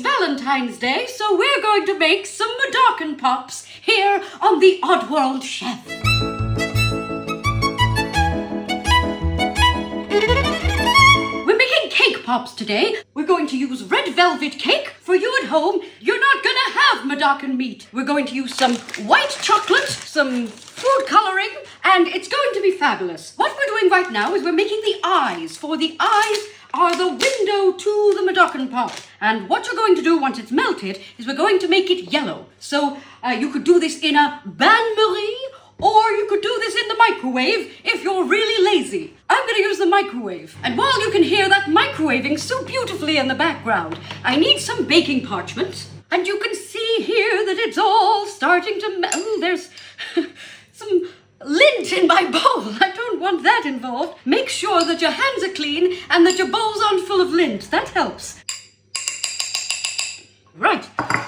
Valentine's Day, so we're going to make some Mudokon Pops here on the Oddworld Chef. We're making cake pops today. We're going to use red velvet cake. For you at home, you're not gonna have Mudokon meat. We're going to use some white chocolate, some food coloring, and it's going to be fabulous. What we're doing right now is we're making the eyes. For the eyes are the window to the Mudokon Pop. And what you're going to do once it's melted is we're going to make it yellow. So you could do this in a bain-marie, or you could do this in the microwave if you're really lazy. I'm going to use the microwave. And while you can hear that microwaving so beautifully in the background, I need some baking parchment. And you can see here that it's all starting to melt. Oh, there's some lint in my bowl. I don't want that involved. Make sure that your hands are clean and that your bowls aren't full of lint. That helps. Right,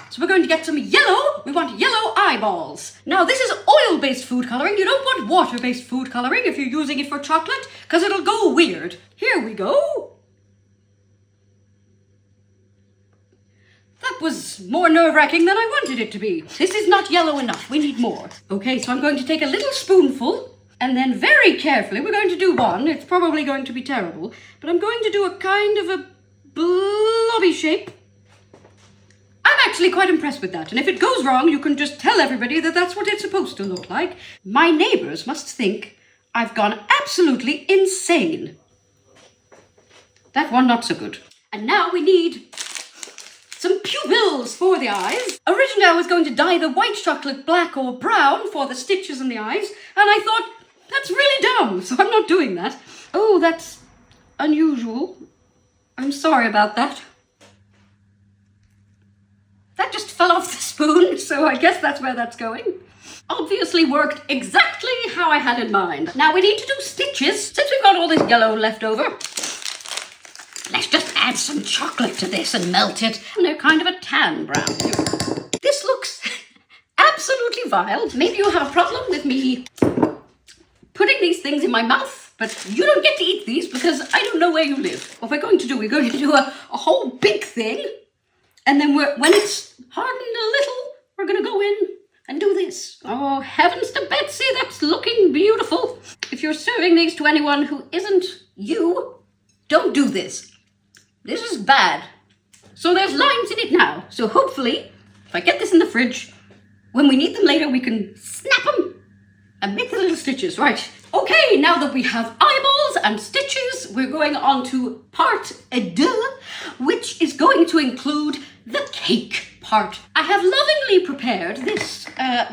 so we're going to get some yellow. We want yellow eyeballs. Now this is oil-based food coloring. You don't want water-based food coloring if you're using it for chocolate, because it'll go weird. Here we go. That was more nerve-wracking than I wanted it to be. This is not yellow enough. We need more. Okay, so I'm going to take a little spoonful, and then very carefully, we're going to do one. It's probably going to be terrible, but I'm going to do a kind of a blobby shape. I'm actually quite impressed with that, and if it goes wrong, you can just tell everybody that that's what it's supposed to look like. My neighbors must think I've gone absolutely insane. That one, not so good. And now we need some pupils for the eyes. Originally, I was going to dye the white chocolate black or brown for the stitches in the eyes, and I thought, that's really dumb, so I'm not doing that. Oh, that's unusual. I'm sorry about that. That just fell off the spoon, so I guess that's where that's going. Obviously worked exactly how I had in mind. Now we need to do stitches. Since we've got all this yellow left over, let's just add some chocolate to this and melt it. And they're kind of a tan brown. This looks absolutely vile. Maybe you have a problem with me putting these things in my mouth, but you don't get to eat these because I don't know where you live. What we're going to do a whole big thing. And then when it's hardened a little, we're going to go in and do this. Oh, heavens to Betsy, that's looking beautiful. If you're serving these to anyone who isn't you, don't do this. This is bad. So there's lines in it now. So hopefully, if I get this in the fridge, when we need them later, we can snap them and make the little stitches. Right. Okay, now that we have eyeballs and stitches, we're going on to part 2, which is going to include the cake part. I have lovingly prepared this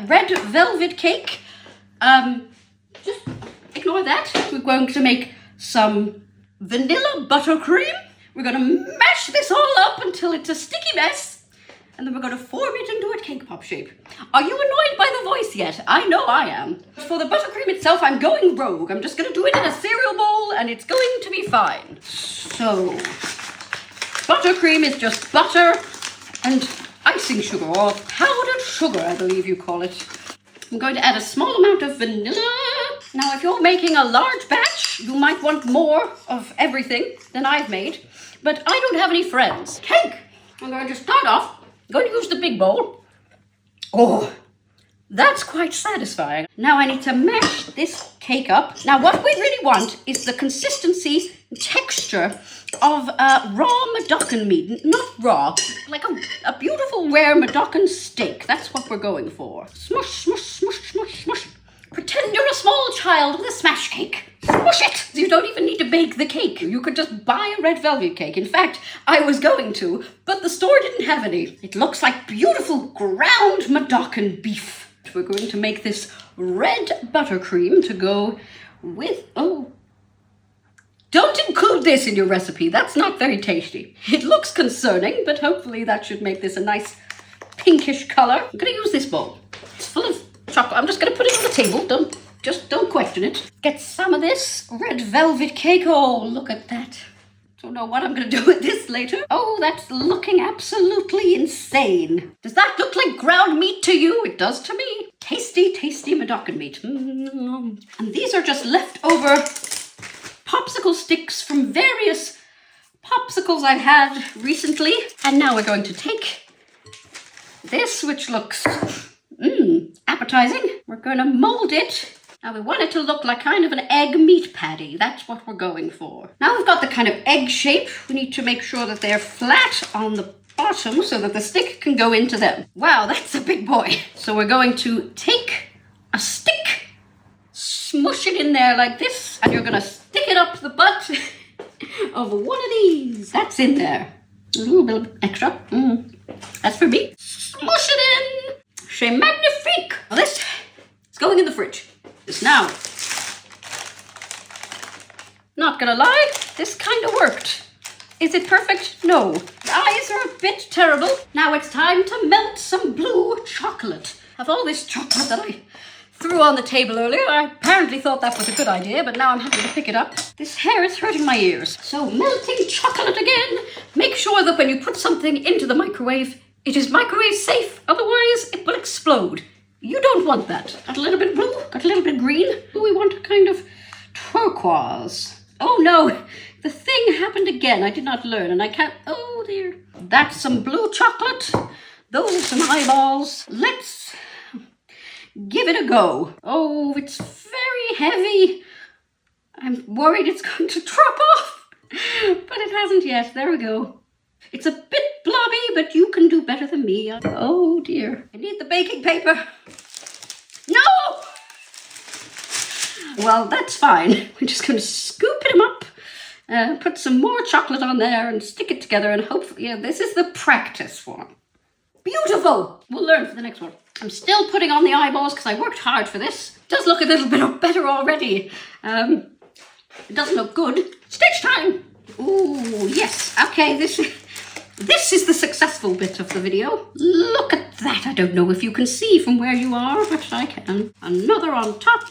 red velvet cake. Just ignore that. We're going to make some vanilla buttercream. We're going to mash this all up until it's a sticky mess. And then we're going to form it into a cake pop shape. Are you annoyed by the voice yet? I know I am. For the buttercream itself, I'm going rogue. I'm just going to do it in a cereal bowl, and it's going to be fine. So, buttercream is just butter and icing sugar, or powdered sugar, I believe you call it. I'm going to add a small amount of vanilla. Now, if you're making a large batch, you might want more of everything than I've made, but I don't have any friends. Cake! I'm going to start off. I'm going to use the big bowl. Oh, that's quite satisfying. Now I need to mash this cake up. Now what we really want is the consistency and texture of raw Mudokon meat. Not raw, like a beautiful rare Mudokon steak. That's what we're going for. Smush, smush, smush, smush, smush. Pretend you're a small child with a smash cake. Smush it! You don't even need to bake the cake. You could just buy a red velvet cake. In fact, I was going to, but the store didn't have any. It looks like beautiful ground Mudokon beef. We're going to make this red buttercream to go with... Oh, don't include this in your recipe. That's not very tasty. It looks concerning, but hopefully that should make this a nice pinkish color. I'm going to use this bowl. It's full of chocolate. I'm just going to put it on the table. Don't question it. Get some of this red velvet cake. Oh, look at that. Don't know what I'm going to do with this later. Oh, that's looking absolutely insane. Does that look like ground meat to you? It does to me. Tasty, tasty Mudokon meat. And these are just leftover popsicle sticks from various popsicles I've had recently. And now we're going to take this, which looks appetizing. We're going to mold it. Now we want it to look like kind of an egg meat patty. That's what we're going for. Now we've got the kind of egg shape. We need to make sure that they're flat on the bottom so that the stick can go into them. Wow, that's a big boy. So we're going to take a stick, smush it in there like this, and you're going to stick it up the butt of one of these. That's in there. A little bit of extra. That's for me. Smush it in. C'est magnifique. Now this is going in the fridge. This now. Not gonna lie, this kind of worked. Is it perfect? No. The eyes are a bit terrible. Now it's time to melt some blue chocolate. Of all this chocolate that I threw on the table earlier, I apparently thought that was a good idea, but now I'm having to pick it up. This hair is hurting my ears. So melting chocolate again. Make sure that when you put something into the microwave, it is microwave safe, otherwise it will explode. You don't want that. Got a little bit of blue, got a little bit of green. Oh, we want a kind of turquoise. Oh no, the thing happened again. I did not learn and I can't, oh dear. That's some blue chocolate. Those are some eyeballs. Let's give it a go. Oh, it's very heavy. I'm worried it's going to drop off, but it hasn't yet. There we go. It's a bit blobby, but you can do better than me. Oh dear. I need the baking paper. No! Well, that's fine. We're just going to scoop them up, put some more chocolate on there and stick it together and hopefully, yeah, this is the practice one. Beautiful! We'll learn for the next one. I'm still putting on the eyeballs because I worked hard for this. It does look a little bit better already. It doesn't look good. Stitch time! Ooh, yes. Okay, this is the successful bit of the video. Look at that. I don't know if you can see from where you are, but I can. Another on top.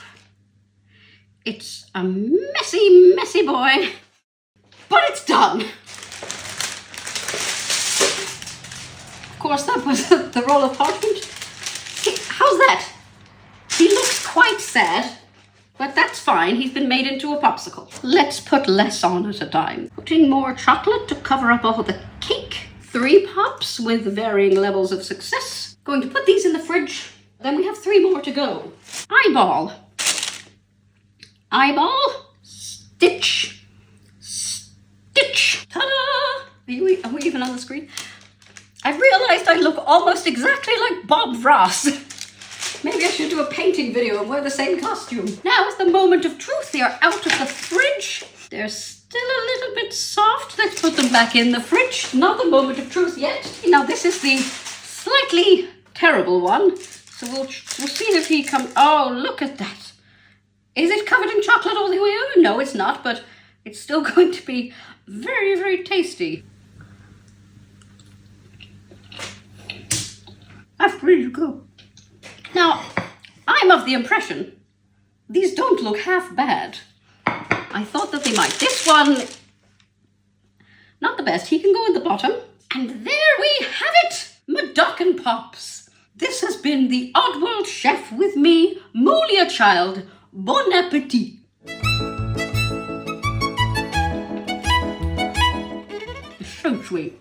It's a messy, messy boy, but it's done. Of course, that was the roll of parchment. How's that? He looks quite sad, but that's fine. He's been made into a popsicle. Let's put less on at a time. Putting more chocolate to cover up all the cake. 3 pops with varying levels of success. Going to put these in the fridge. Then we have 3 more to go. Eyeball. Eyeball. Stitch. Stitch. Ta-da! Are we even on the screen? I realized I look almost exactly like Bob Ross. Maybe I should do a painting video and wear the same costume. Now is the moment of truth. They are out of the fridge. They're still a little bit soft. Let's put them back in the fridge. Not the moment of truth yet. Now this is the slightly terrible one. So we'll see if he comes. Oh, look at that. Is it covered in chocolate all the way over? No, it's not, but it's still going to be very, very tasty. That's really good. Now, I'm of the impression these don't look half bad. I thought that they might. This one, not the best. He can go in the bottom. And there we have it, Mudokon Pops. This has been the Oddworld Chef with me, Mooliah Child. Bon appetit. So sweet.